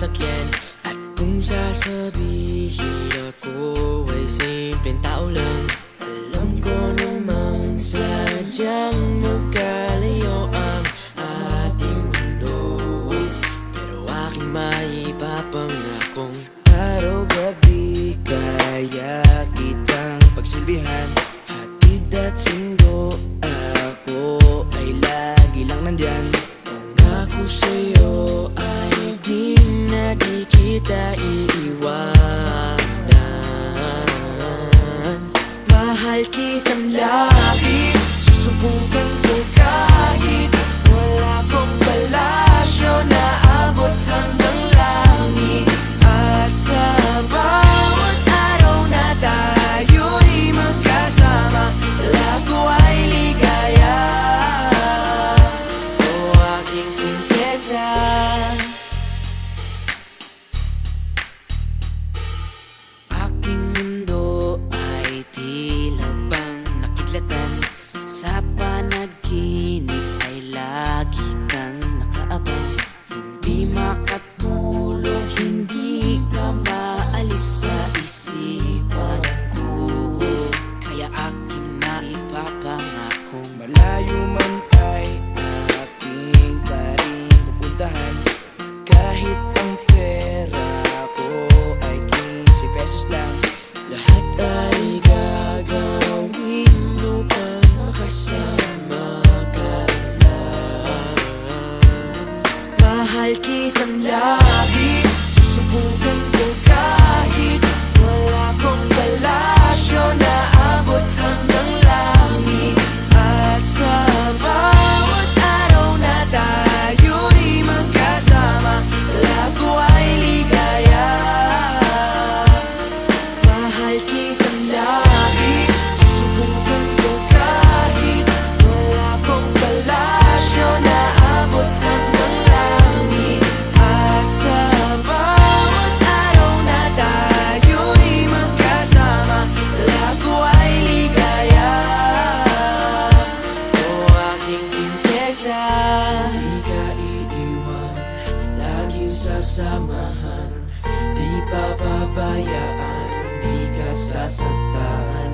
sasakyan. At kung sasabihin ako ay simpleng tao lang, alam ko namang sadyang magkalayo ang ating mundo. Pero aking maipapangakong araw-gabi kaya kitang pagsilbihan. Hatid at sindo, ako ay lagi lang nandyan. Pangako sa'yo ay di na di kita iiwanan. Mahal kitang labis, susubukan ko kahit wala kong palasyo na abot hanggang langit. At sa bawat araw na tayo'y magkasama, wala ko ay ligaya. O aking prinsesa, aking mundo ay tila bang nakidlatan. Sa panaginip ay lagi kang nakaabang. Hindi makatulog, hindi ka maalis sa isipan ko. Kaya aking maipapangakong malayo man ay aking pa rin pupuntahan. Kahit ang pera ko ay 15 pesos lang, lahat ay gagawin upang makasama ka lang. Mahal kitang labis, susubukan ko kahit wala kong palasyo na abot hanggang langit. At sa bawat araw na tayo'y magkasama, wala ko ay ligaya. Mahal kitang labis, susubukan ko kahit wala kong palasyo na abot hanggang langit. At sa bawat araw na tayo'y magkasama, wala ko ay ligaya. O aking prinsesa, di ka iiwan, laging sasamahan. Di papabayaan, di ka sasaktan.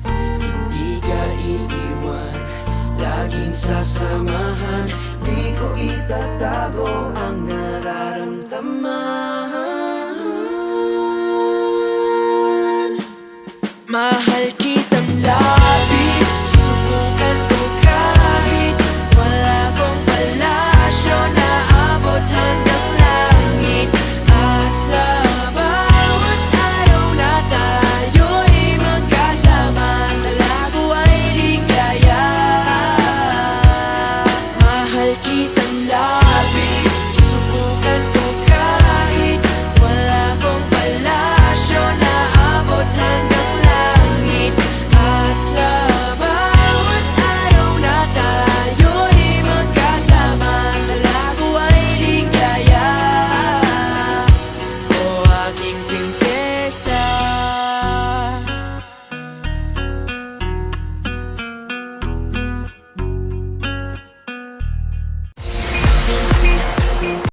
Hindi ka iiwan, laging sasamahan. Di ko itatago ang nararamdaman. Mahal kitang labis, susubukan ko kahit wala kong palasyo na abot hanggang langit. At sa bawat araw na tayo'y magkasama, wala ko ay ligaya. Mahal kitang labis.